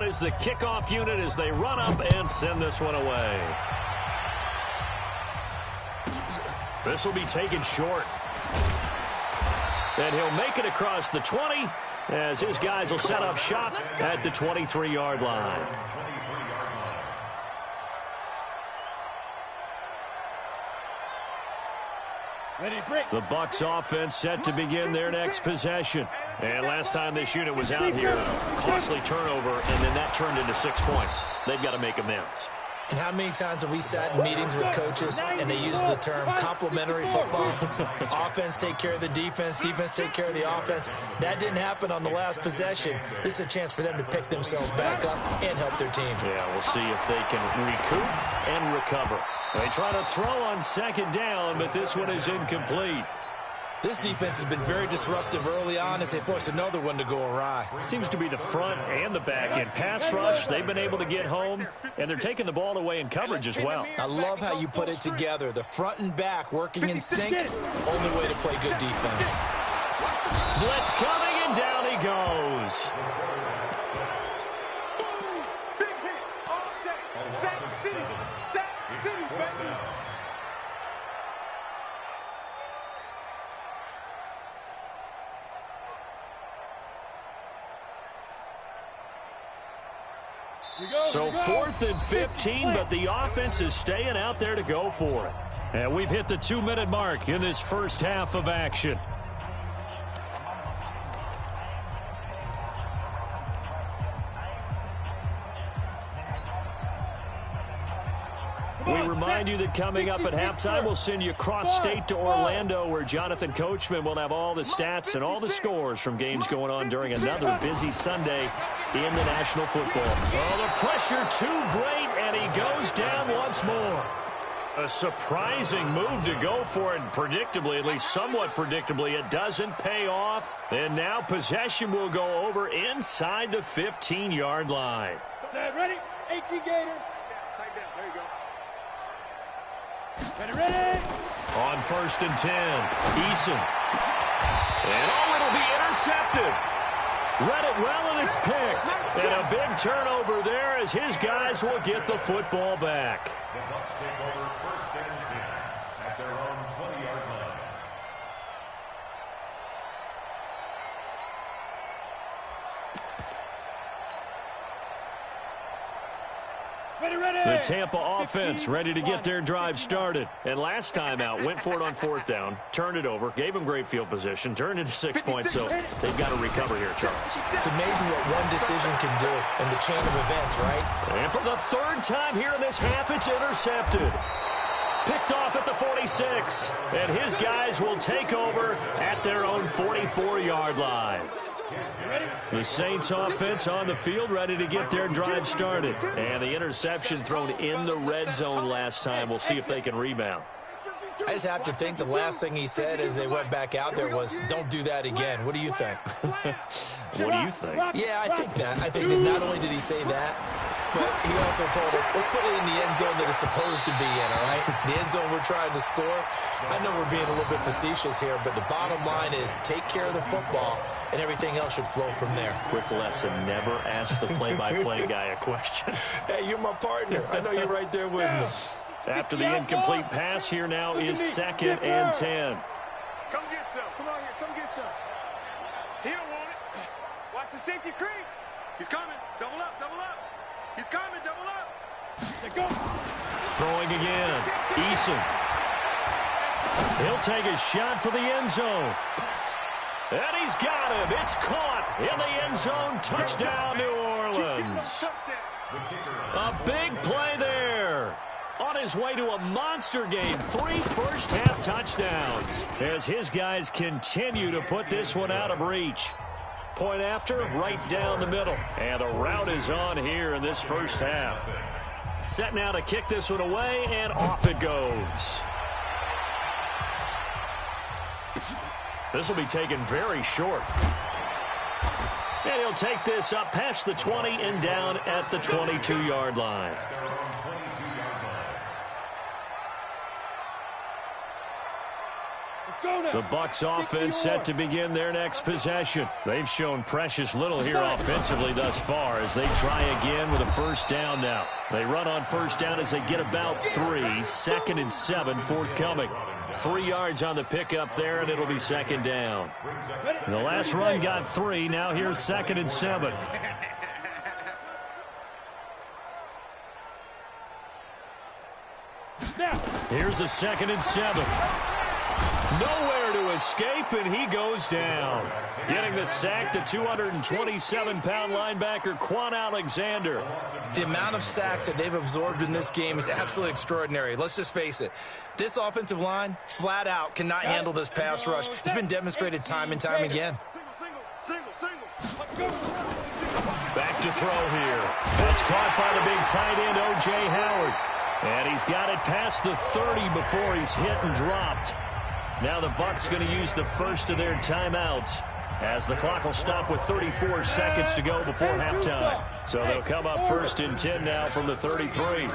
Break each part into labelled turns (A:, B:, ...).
A: is the kickoff unit as they run up and send this one away. This will be taken short. And he'll make it across the 20 as his guys will set up shop at the 23-yard line. The Bucs offense set to begin their next possession. And last time this unit was out here, a costly turnover, and then that turned into 6 points. They've got to make amends.
B: And how many times have we sat in meetings with coaches and they use the term complementary football? Offense take care of the defense, defense take care of the offense. That didn't happen on the last possession. This is a chance for them to pick themselves back up and help their team.
A: Yeah, we'll see if they can recoup and recover. They try to throw on second down, but this one is incomplete.
B: This defense has been very disruptive early on as they force another one to go awry.
A: It seems to be the front and the back. In pass rush, they've been able to get home, and they're taking the ball away in coverage as well.
B: I love how you put it together. The front and back working in sync. Only way to play good defense.
A: Blitz coming, and down he goes.
C: Big hit all day. Sack City, baby.
A: So 4th and 15, but the offense is staying out there to go for it. And we've hit the 2-minute mark in this first half of action. We remind you that coming up at halftime, we'll send you cross-state to Orlando, where Jonathan Coachman will have all the stats and all the scores from games going on during another busy Sunday in the National Football. Oh, the pressure too great, and he goes down once more. A surprising move to go for it, predictably, at least somewhat predictably. It doesn't pay off, and now possession will go over inside the 15-yard line.
C: Set, ready? 18 Gator. Tight down. There you go. Ready.
A: On 1st and 10, Eason. And it'll be intercepted. Read it well, and it's picked. And a big turnover there as his guys will get the football back.
D: The Bucs take over 1st and 10 at their own 20-yard line.
A: The Tampa offense ready to get their drive started. And last time out, went for it on 4th down, turned it over, gave them great field position, turned into 6 points, so they've got to recover here, Charles.
B: It's amazing what one decision can do in the chain of events, right?
A: And for the 3rd time here in this half, it's intercepted. Picked off at the 46. And his guys will take over at their own 44-yard line. The Saints offense on the field ready to get their drive started. And the interception thrown in the red zone last time. We'll see if they can rebound.
B: I just have to think the last thing he said as they went back out there was, don't do that again. What do you think?
A: What do you think?
B: Yeah, I think that. I think that not only did he say that, but he also told him, let's put it in the end zone that it's supposed to be in, all right? The end zone we're trying to score. I know we're being a little bit facetious here, but the bottom line is take care of the football, and everything else should flow from there.
A: Quick lesson, never ask the play-by-play guy a question.
B: Hey, you're my partner. I know you're right there with me.
A: After the incomplete pass, here now is 2nd and 10.
C: Come get some. Come on here. Come get some. He don't want it. Watch the safety creep. He's coming. Double up. Double up. He's coming. Double up. Say go.
A: Throwing again. Eason. He'll take a shot for the end zone. And he's got him. It's caught in the end zone. Touchdown, New Orleans. A big play there. On his way to a monster game, 3 first-half touchdowns as his guys continue to put this one out of reach. Point after, right down the middle. And a route is on here in this first half. Set now to kick this one away, and off it goes. This will be taken very short. And he'll take this up past the 20 and down at the 22-yard line. The Bucs offense set to begin their next possession. They've shown precious little here offensively thus far as they try again with a first down now. They run on first down as they get about 3. 2nd and 7 forthcoming. 3 yards on the pickup there, and it'll be 2nd down. And the last run got 3. Now here's 2nd and 7. Here's a 2nd and 7. Nowhere to escape, and he goes down. Getting the sack, the 227-pound linebacker, Quan Alexander.
B: The amount of sacks that they've absorbed in this game is absolutely extraordinary. Let's just face it. This offensive line, flat out, cannot handle this pass rush. It's been demonstrated time and time again.
A: Back to throw here. That's caught by the big tight end, O.J. Howard. And he's got it past the 30 before he's hit and dropped. Now the Bucs going to use the first of their timeouts as the clock will stop with 34 seconds to go before halftime. So they'll come up 1st and 10 now from the 33. They'll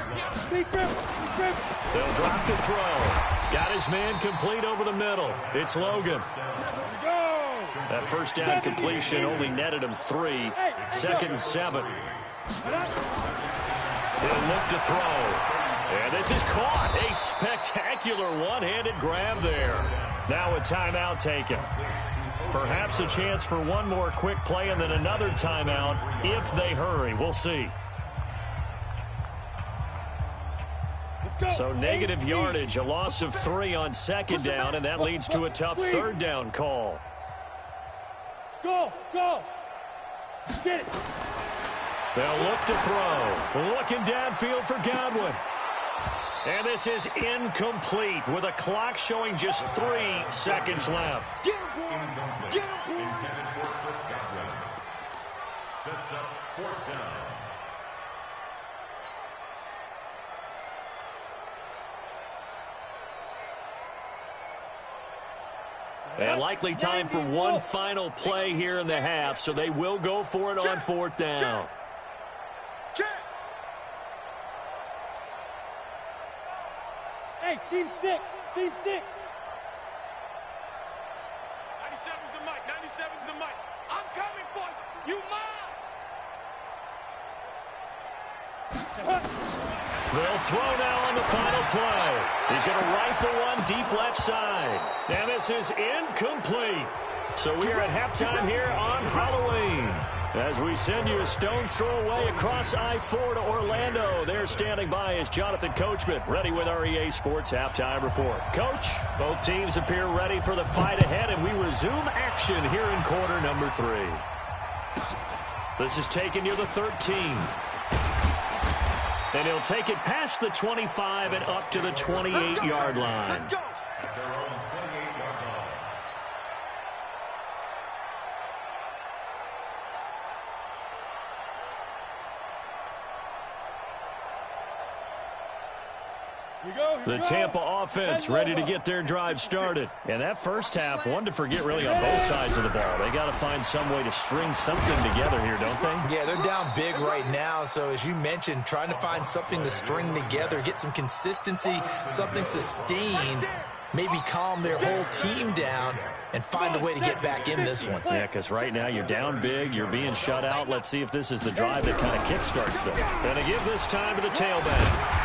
A: drop to throw. Got his man complete over the middle. It's Logan. That first down completion only netted him 3. 2nd and 7. He'll look to throw. And this is caught. A spectacular one-handed grab there. Now a timeout taken. Perhaps a chance for one more quick play and then another timeout if they hurry. We'll see. So negative yardage, a loss of 3 on 2nd down, and that leads to a tough 3rd down call.
C: Go! Get it!
A: They'll look to throw. Looking downfield for Godwin. And this is incomplete with a clock showing just 3 seconds left.
C: Get him, boy! Get him, boy!
D: Intended for Chris Godwin. Sets up 4th down.
A: And likely time for one final play here in the half, so they will go for it on 4th down.
C: Hey, seam 6. 97's the mic. 97's the mic. I'm coming for you. You mine.
A: They'll throw now on the final play. He's going to rifle one deep left side. And this is incomplete. So we are at halftime here on Halloween. As we send you a stone's throw away across I-4 to Orlando. There standing by is Jonathan Coachman, ready with our EA Sports Halftime Report. Coach, both teams appear ready for the fight ahead, and we resume action here in quarter number 3. This is taking you to 13. And he'll take it past the 25 and up to the 28-yard line. The Tampa offense ready to get their drive started. And that first half, one to forget really on both sides of the ball. They got to find some way to string something together here, don't they?
B: Yeah, they're down big right now. So as you mentioned, trying to find something to string together, get some consistency, something sustained, maybe calm their whole team down and find a way to get back in this one.
A: Yeah, because right now you're down big, you're being shut out. Let's see if this is the drive that kind of kickstarts them. And to give this time to the tailback.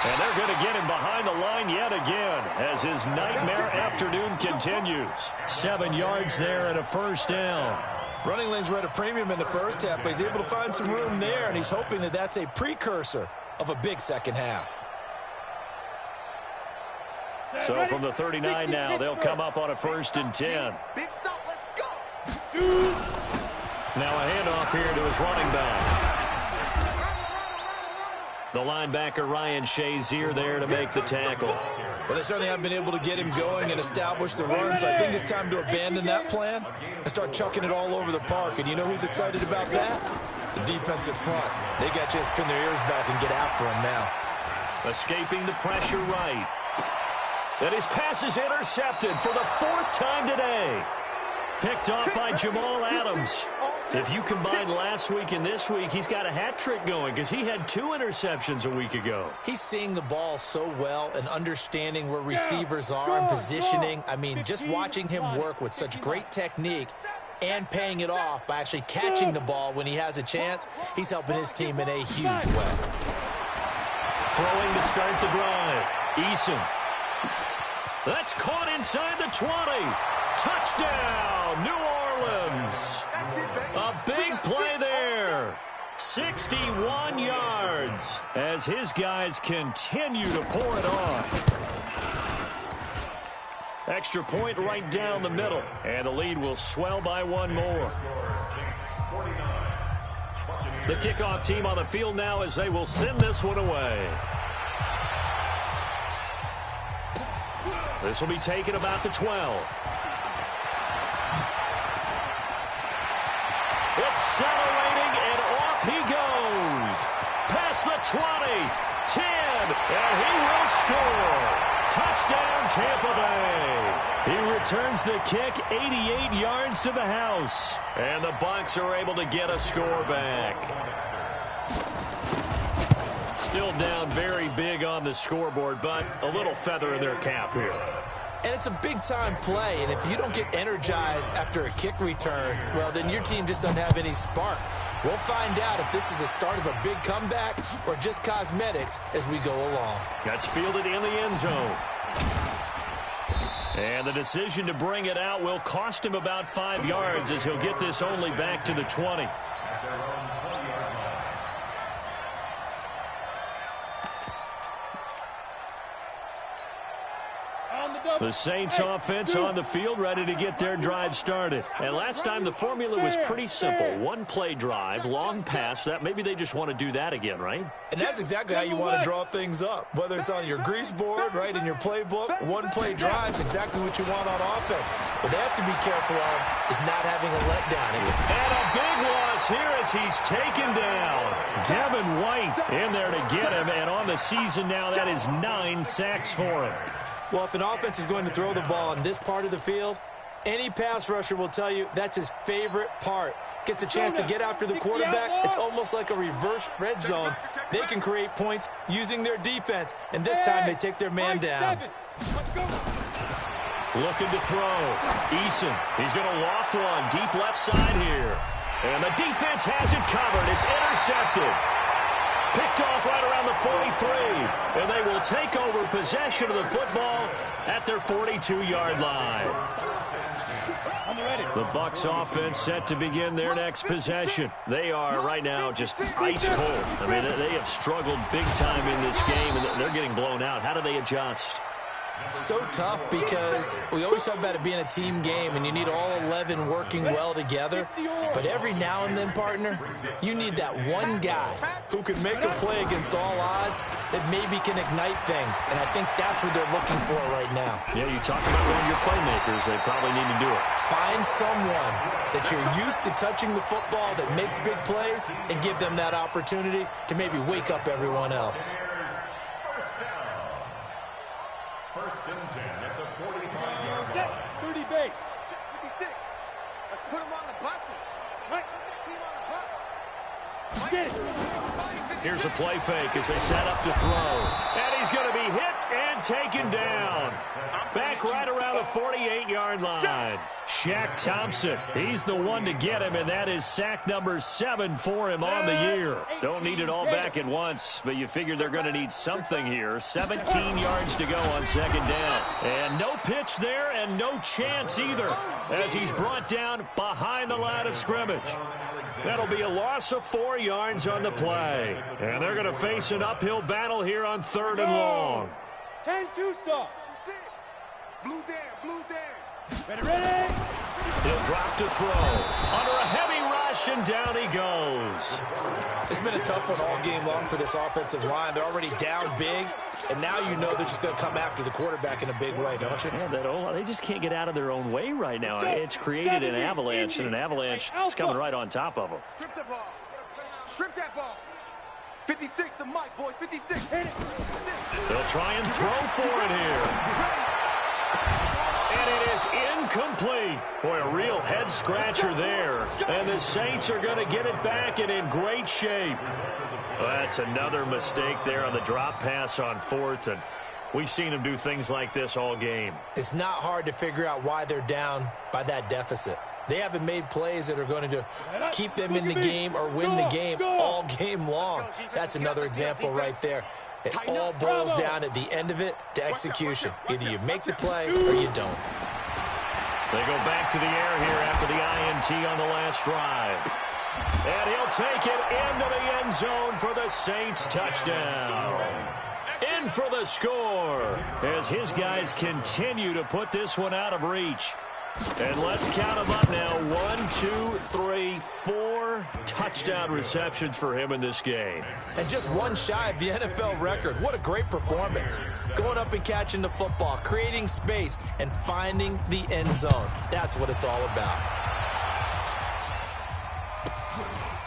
A: And they're going to get him behind the line yet again as his nightmare afternoon continues. 7 yards there and a first down.
B: Running lanes were at a premium in the first half, but he's able to find some room there, and he's hoping that that's a precursor of a big second half.
A: So from the 39 now, they'll come up on a 1st and 10.
C: Big stop, let's go.
A: Now a handoff here to his running back. The linebacker, Ryan Shazier, there to make the tackle.
B: Well, they certainly haven't been able to get him going and establish the run, so I think it's time to abandon that plan and start chucking it all over the park. And you know who's excited about that? The defensive front. They got to just pin their ears back and get after him now.
A: Escaping the pressure right. And his pass is intercepted for the 4th time today. Picked off by Jamal Adams. If you combine last week and this week, he's got a hat trick going because he had 2 interceptions a week ago.
B: He's seeing the ball so well and understanding where receivers are and positioning. I mean, just watching him work with such great technique and paying it off by actually catching the ball when he has a chance, he's helping his team in a huge way.
A: Throwing to start the drive. Eason. That's caught inside the 20. Touchdown, New Orleans. A big play there. 61 yards as his guys continue to pour it on. Extra point right down the middle, and the lead will swell by 1 more. The kickoff team on the field now as they will send this one away. This will be taken about the 12. Accelerating, and off he goes. Past the 20, 10, and he will score. Touchdown, Tampa Bay. He returns the kick 88 yards to the house. And the Bucs are able to get a score back. Still down very big on the scoreboard, but a little feather in their cap here.
B: And it's a big-time play, and if you don't get energized after a kick return, well, then your team just doesn't have any spark. We'll find out if this is the start of a big comeback or just cosmetics as we go along.
A: That's fielded in the end zone. And the decision to bring it out will cost him about 5 yards as he'll get this only back to the 20. The Saints offense on the field, ready to get their drive started. And last time the formula was pretty simple. 1-play drive, long pass. That maybe they just want to do that again, right?
B: And that's exactly how you want to draw things up. Whether it's on your grease board, right, in your playbook, 1-play drive is exactly what you want on offense. What they have to be careful of is not having a letdown.
A: And a big loss here as he's taken down. Devin White in there to get him. And on the season now, that is 9 sacks for him.
B: Well, if an offense is going to throw the ball on this part of the field, any pass rusher will tell you that's his favorite part. Gets a chance to get after the quarterback. It's almost like a reverse red zone. They can create points using their defense, and this time they take their man down.
A: Looking to throw. Eason, he's going to loft one deep left side here. And the defense has it covered. It's intercepted. Picked off right around the 43, and they will take over possession of the football at their 42-yard line. The Bucs offense set to begin their next possession. They are right now just ice cold. I mean, they have struggled big time in this game, and they're getting blown out. How do they adjust?
B: So tough because we always talk about it being a team game and you need all 11 working well together. But every now and then, partner, you need that one guy who can make a play against all odds that maybe can ignite things. And I think that's what they're looking for right now.
A: Yeah, you talk about one of your playmakers. They probably need to do it.
B: Find someone that you're used to touching the football that makes big plays and give them that opportunity to maybe wake up everyone else.
D: First and 10 at the 45-yard line.
C: 30 base. 56. Let's put him on the buses. Right. Put that team on the bus.
A: Here's a play fake as they set up to throw. And he's going to be hit and taken down. Back right around the 48-yard line. Shaq Thompson, he's the one to get him, and that is sack number 7 for him on the year. Don't need it all back at once, but you figure they're going to need something here. 17 yards to go on second down. And no pitch there and no chance either as he's brought down behind the line of scrimmage. That'll be a loss of 4 yards on the play. And they're going to face an uphill battle here on 3rd and long.
C: 10-2 saw. Blue down, blue down. Ready.
A: He'll drop to throw. Under a heavy rush, and down he goes.
B: It's been a tough one all game long for this offensive line. They're already down big, and now you know they're just going to come after the quarterback in a big way, don't you?
A: Yeah, they just can't get out of their own way right now. It's created an avalanche, and an avalanche is coming right on top of them.
C: Strip the ball. Strip that ball. 56, the mic, boys. 56. Hit it.
A: They'll try and throw for it here. And it is incomplete. Boy, a real head-scratcher there. And the Saints are going to get it back and in great shape. Well, that's another mistake there on the drop pass on fourth, and we've seen them do things like this all game.
B: It's not hard to figure out why they're down by that deficit. They haven't made plays that are going to keep them in the game or win the game all game long. That's another example right there. It all boils down at the end of it to execution. Either you make the play or you don't.
A: They go back to the air here after the INT on the last drive. And he'll take it into the end zone for the Saints touchdown. In for the score as his guys continue to put this one out of reach. And let's count them up now. 1, 2, 3, 4 touchdown receptions for him in this game.
B: And just one shy of the NFL record. What a great performance. Going up and catching the football, creating space, and finding the end zone. That's what it's all about.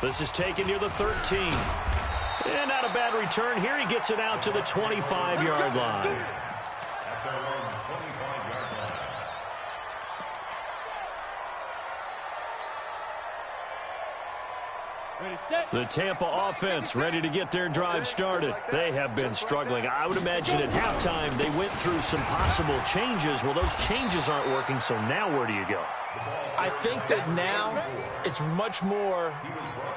A: This is taken near the 13. And not a bad return here. He gets it out to the 25-yard line. The Tampa offense ready to get their drive started. They have been struggling. I would imagine at halftime they went through some possible changes. Well, those changes aren't working, so now where do you go?
B: I think that now it's much more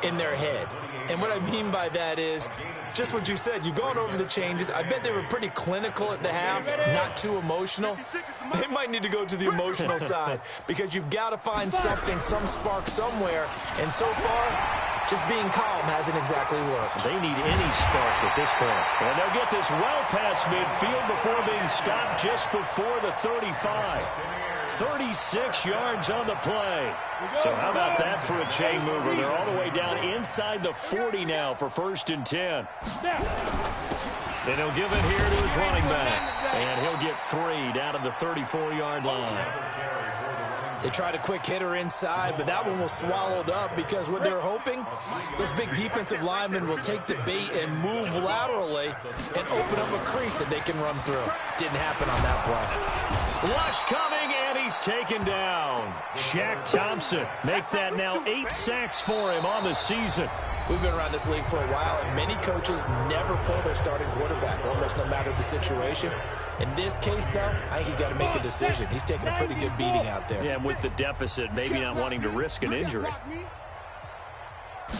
B: in their head. And what I mean by that is just what you said. You've gone over the changes. I bet they were pretty clinical at the half, not too emotional. They might need to go to the emotional side because you've got to find something, some spark somewhere. And so far, just being calm hasn't exactly worked.
A: They need any spark at this point. And they'll get this well past midfield before being stopped just before the 35. 36 yards on the play. So how about that for a chain mover? They're all the way down inside the 40 now for 1st and 10. Then he'll give it here to his running back. And he'll get 3 down to the 34-yard line.
B: They tried a quick hitter inside, but that one was swallowed up because what they're hoping, those big defensive linemen will take the bait and move laterally and open up a crease that they can run through. Didn't happen on that play.
A: Rush coming, and he's taken down. Shaq Thompson make that now 8 sacks for him on the season.
B: We've been around this league for a while, and many coaches never pull their starting quarterback, almost no matter the situation. In this case, though, I think he's got to make a decision. He's taking a pretty good beating out there.
A: Yeah, and with the deficit, maybe not wanting to risk an injury.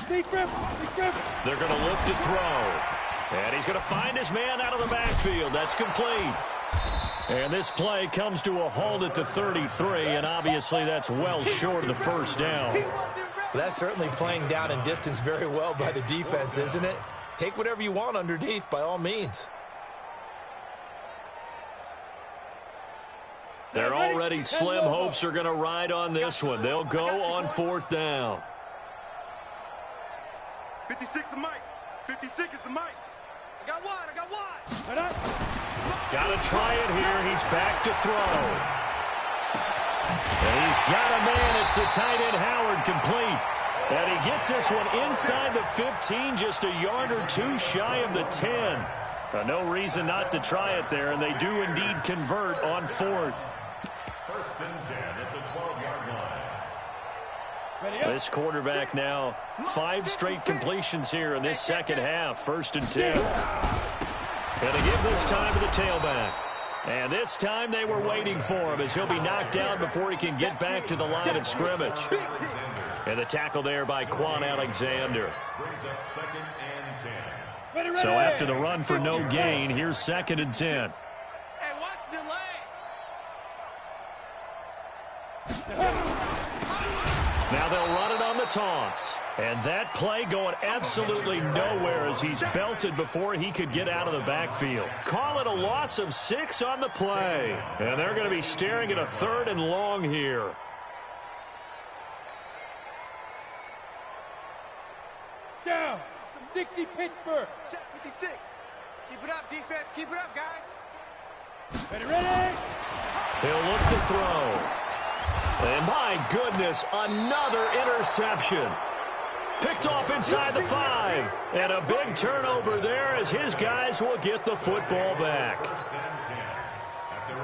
A: They're going to look to throw. And he's going to find his man out of the backfield. That's complete. And this play comes to a halt at the 33, and obviously that's well short of the first down.
B: Well, that's certainly playing down in distance very well by the defense, isn't it? Take whatever you want underneath, by all means.
A: They're already slim hopes are going to ride on this one. They'll go on 4th down.
C: 56 the mic. 56 is the mic. I got one.
A: Got to try it here. He's back to throw. And he's got a man. It's the tight end Howard, complete. And he gets this one inside the 15, just a yard or 2 shy of the 10. No reason not to try it there, and they do indeed convert on 4th.
D: 1st and 10 at the 12-yard line.
A: This quarterback now 5 straight completions here in this second half. 1st and 10. And they give this time to the tailback. And this time they were waiting for him as he'll be knocked down before he can get back to the line of scrimmage. And the tackle there by Quan Alexander.
D: Brings up 2nd and 10.
A: So after the run for no gain, here's 2nd and 10.
C: Hey, watch the lane.
A: Now they'll run it on the toss. And that play going absolutely nowhere as he's belted before he could get out of the backfield. Call it a loss of 6 on the play. And they're going to be staring at a 3rd and long here.
E: Down. 60 Pittsburgh.
C: 56. Keep it up, defense. Keep it up, guys.
E: Ready.
A: He'll look to throw. And my goodness, another interception. Picked off inside the 5. And a big turnover there as his guys will get the football back.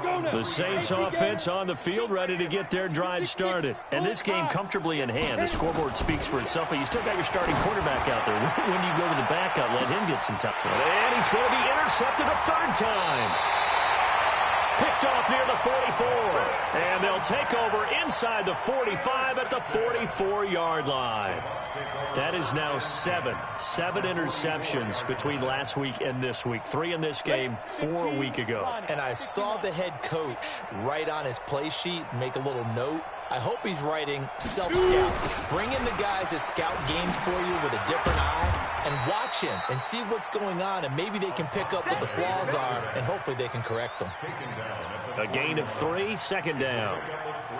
A: The Saints offense on the field, ready to get their drive started. And this game comfortably in hand. The scoreboard speaks for itself, but you still got your starting quarterback out there. When you go to the backup, let him get some time. And he's going to be intercepted a third time. Picked off near the 44. And they'll take over inside the 45 at the 44-yard line. That is now seven interceptions between last week and this week. 3 in this game, 4 a week ago.
B: And I saw the head coach write on his play sheet, make a little note. I hope he's writing self-scout. Bring in the guys that scout games for you with a different eye and watch him and see what's going on, and maybe they can pick up what the flaws are, and hopefully they can correct them.
A: A gain of 3, second down.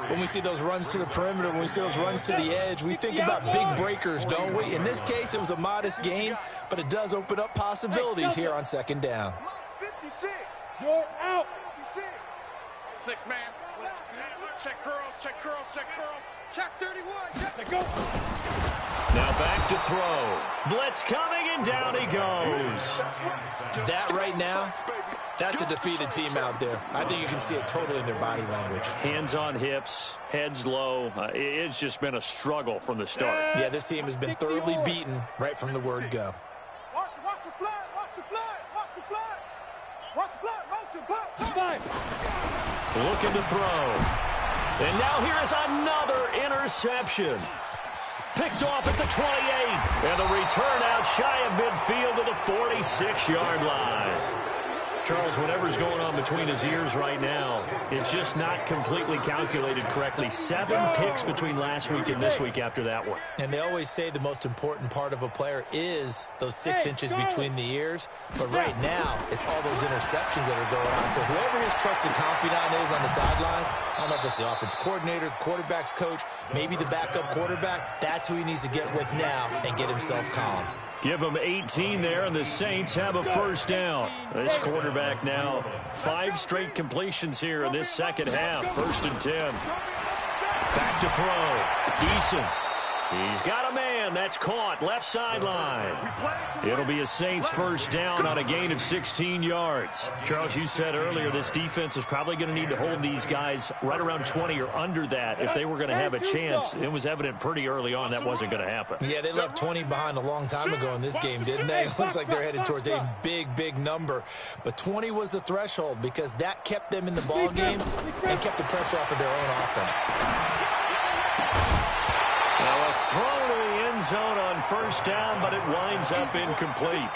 B: When we see those runs to the perimeter, when we see those runs to the edge, we think about big breakers, don't we? In this case, it was a modest gain, but it does open up possibilities here on second down.
C: 56.
E: You're out.
C: 56. 6 man. Check curls, check curls, check curls. Check 31. Check.
E: Go.
A: Now back to throw. Blitz coming, and down he goes.
B: That right now, that's a defeated team out there. I think you can see it totally in their body language.
A: Hands on hips, heads low. It's just been a struggle from the start.
B: Yeah, this team has been thoroughly beaten right from the word go.
C: Watch the flag, watch the flag, watch the flag. Watch the flag, motion, pop.
A: Looking to throw. And now here is another interception. Picked off at the 28. And the return out shy of midfield to the 46-yard line. Charles, whatever's going on between his ears right now, it's just not completely calculated correctly. 7 picks between last week and this week after that one.
B: And they always say the most important part of a player is those 6 inches between the ears. But right now, it's all those interceptions that are going on. So whoever his trusted confidant is on the sidelines, I don't know if it's the offense coordinator, the quarterback's coach, maybe the backup quarterback, that's who he needs to get with now and get himself calm.
A: Give them 18 there, and the Saints have a first down. This quarterback now, 5 straight completions here in this second half. 1st and 10. Back to throw. Eason. He's got a man. That's caught. Left sideline. It'll be a Saints first down on a gain of 16 yards. Charles, you said earlier this defense is probably going to need to hold these guys right around 20 or under that if they were going to have a chance. It was evident pretty early on that wasn't going to happen.
B: Yeah, they left 20 behind a long time ago in this game, didn't they? It looks like they're headed towards a big number. But 20 was the threshold because that kept them in the ball game and kept the pressure off of their own offense.
A: Now a throw to the end zone on first down, but it winds up incomplete.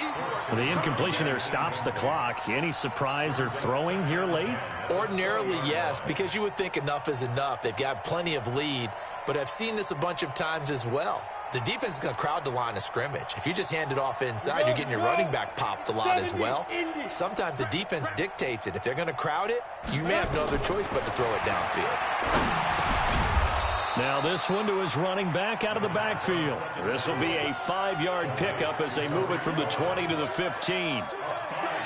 A: The incompletion there stops the clock. Any surprise they're throwing here late?
B: Ordinarily, yes, because you would think enough is enough. They've got plenty of lead, but I've seen this a bunch of times as well. The defense is going to crowd the line of scrimmage. If you just hand it off inside, you're getting your running back popped a lot as well. Sometimes the defense dictates it. If they're going to crowd it, you may have no other choice but to throw it downfield.
A: Now this one to his running back out of the backfield. This will be a 5-yard pickup as they move it from the 20 to the 15.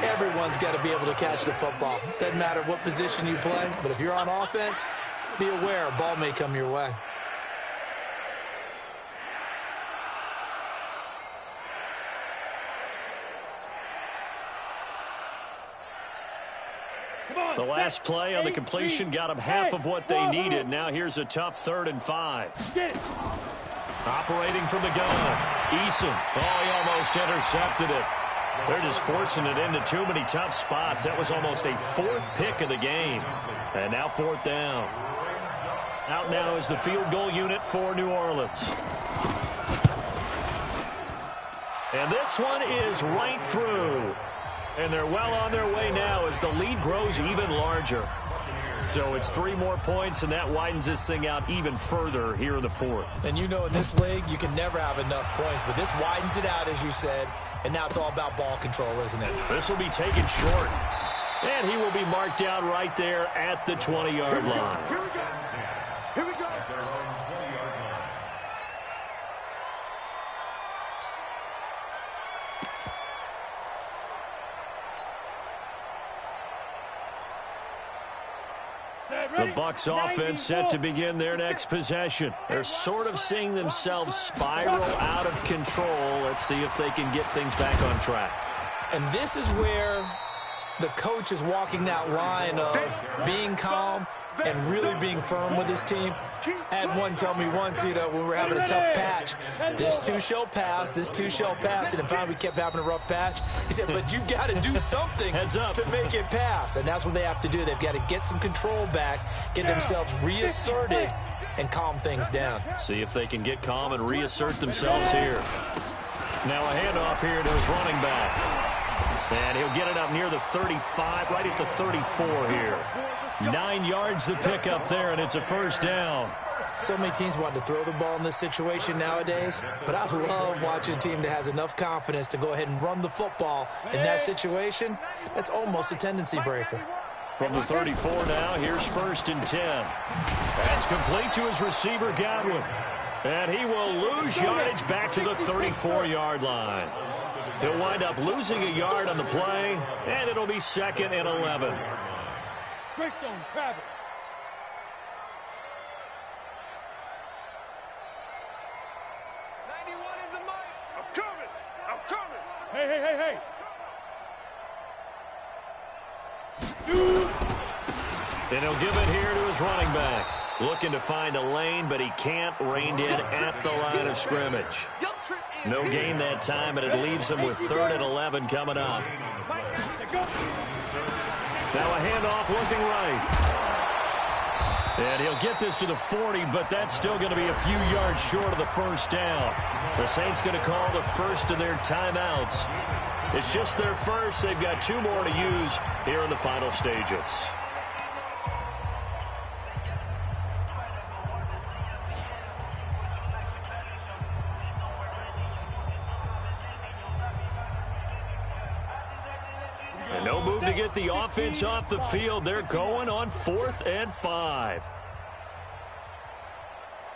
B: Everyone's got to be able to catch the football. Doesn't matter what position you play, but if you're on offense, be aware a ball may come your way.
A: The last play on the completion got them half of what they needed. Now here's a tough 3rd and 5. Operating from the gun. Eason. Oh, he almost intercepted it. They're just forcing it into too many tough spots. That was almost a 4th pick of the game. And now 4th down. Out now is the field goal unit for New Orleans. And this one is right through. And they're well on their way now as the lead grows even larger. So it's 3 more points, and that widens this thing out even further here in the 4th.
B: And you know in this league, you can never have enough points, but this widens it out, as you said, and now it's all about ball control, isn't it?
A: This will be taken short. And he will be marked down right there at the 20-yard line.
C: Here we go. Here we go.
A: The Bucs offense set to begin their next possession. They're sort of seeing themselves spiral out of control. Let's see if they can get things back on track.
B: And this is where the coach is walking that line of being calm and really being firm with his team. I had one tell me once, when we were having a tough patch, this too shall pass, this too shall pass, and then finally we kept having a rough patch. He said, but you got to do something to make it pass, and that's what they have to do. They've got to get some control back, get themselves reasserted, and calm things down.
A: See if they can get calm and reassert themselves here. Now a handoff here to his running back. And he'll get it up near the 35, right at the 34 here. 9 yards to pick up there, and it's a first down.
B: So many teams want to throw the ball in this situation nowadays, but I love watching a team that has enough confidence to go ahead and run the football in that situation. That's almost a tendency breaker.
A: From the 34 now, here's first and 10. That's complete to his receiver, Godwin. And he will lose yardage back to the 34-yard line. He'll wind up losing a yard on the play, and it'll be 2nd and 11.
E: Greystone Travis.
C: I'm coming.
E: Hey.
A: And he'll give it here to his running back. Looking to find a lane, but he can't. Reined in at the line of scrimmage. No gain that time, and it leaves him with 3rd and 11 coming up. Now a handoff looking right. And he'll get this to the 40, but that's still going to be a few yards short of the first down. The Saints going to call the first of their timeouts. It's just their first. They've got 2 more to use here in the final stages. And no move to get the offense off the field. They're going on 4th and 5.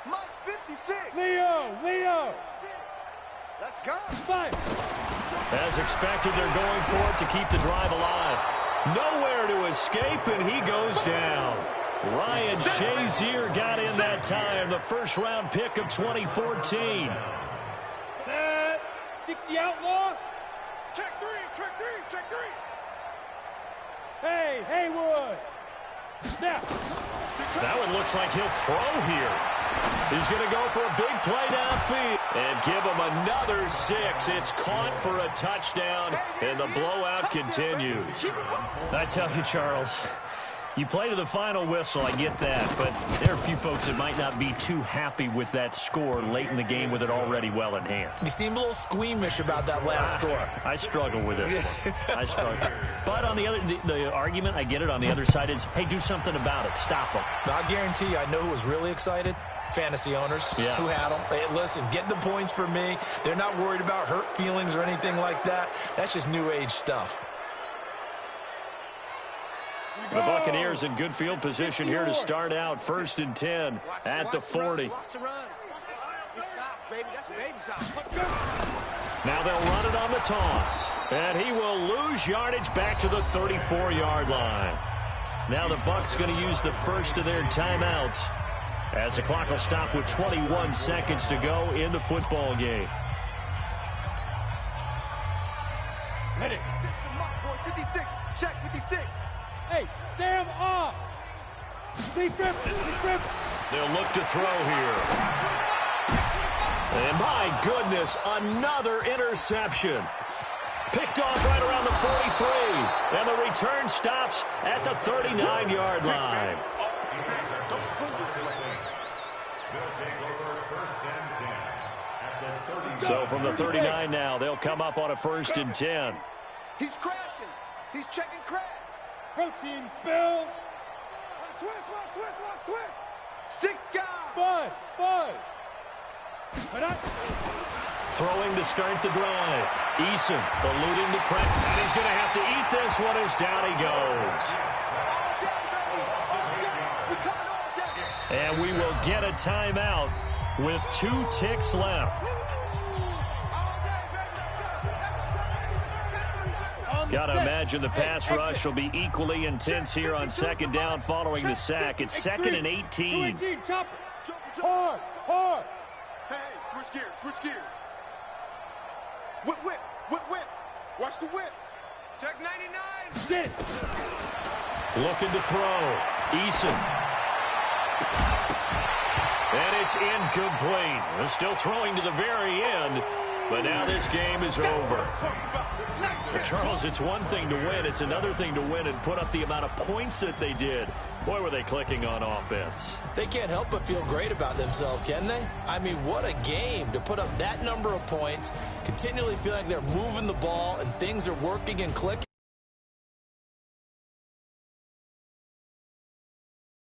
C: Mike 56.
E: Leo.
C: Let's go.
E: 5.
A: As expected, they're going for it to keep the drive alive. Nowhere to escape, and he goes down. Ryan Shazier got in that time, the first-round pick of 2014.
E: Set. 60 outlaw.
C: Check three.
E: Hey, Haywood. Snap.
A: That one looks like he'll throw here. He's going to go for a big play downfield and give him another 6. It's caught for a touchdown, and the blowout continues. I tell you, Charles, you play to the final whistle, I get that, but there are a few folks that might not be too happy with that score late in the game with it already well in hand.
B: You seem a little squeamish about that last score.
A: I struggle with this one. I struggle. But on the argument, I get it, on the other side is, hey, do something about it. Stop them.
B: I guarantee you, I know who was really excited. Fantasy owners who had them. Hey, listen, get the points for me. They're not worried about hurt feelings or anything like that. That's just new age stuff.
A: The Buccaneers in good field position here to start out. 1st and 10 at the 40. Now they'll run it on the toss. And he will lose yardage back to the 34-yard line. Now the Bucs going to use the first of their timeouts as the clock will stop with 21 seconds to go in the football game.
E: Ready.
C: 56. Check 56.
E: Hey, Sam off. Lee Griffin.
A: They'll look to throw here. And my goodness, another interception. Picked off right around the 43. And the return stops at the 39-yard line. So from the 39 now, they'll come up on a 1st and 10.
C: He's crashing. He's checking crash.
E: Protein spill.
C: Switch. 6 guys.
E: Buzz.
A: Throwing to start the drive. Eason eluding the pressure. And he's going to have to eat this one as down he goes. And we will get a timeout with 2 ticks left. Got to imagine the pass rush will be equally intense here on 2nd down following the sack. It's 2nd and 18.
E: Hard.
C: Hey, switch gears. Whip. Watch the whip. Check 99.
E: Sit.
A: Looking to throw. Eason. And it's incomplete. They're still throwing to the very end, but now this game is over. But Charles, it's one thing to win. It's another thing to win and put up the amount of points that they did. Boy, were they clicking on offense.
B: They can't help but feel great about themselves, can they? I mean, what a game to put up that number of points, continually feel like they're moving the ball and things are working and clicking.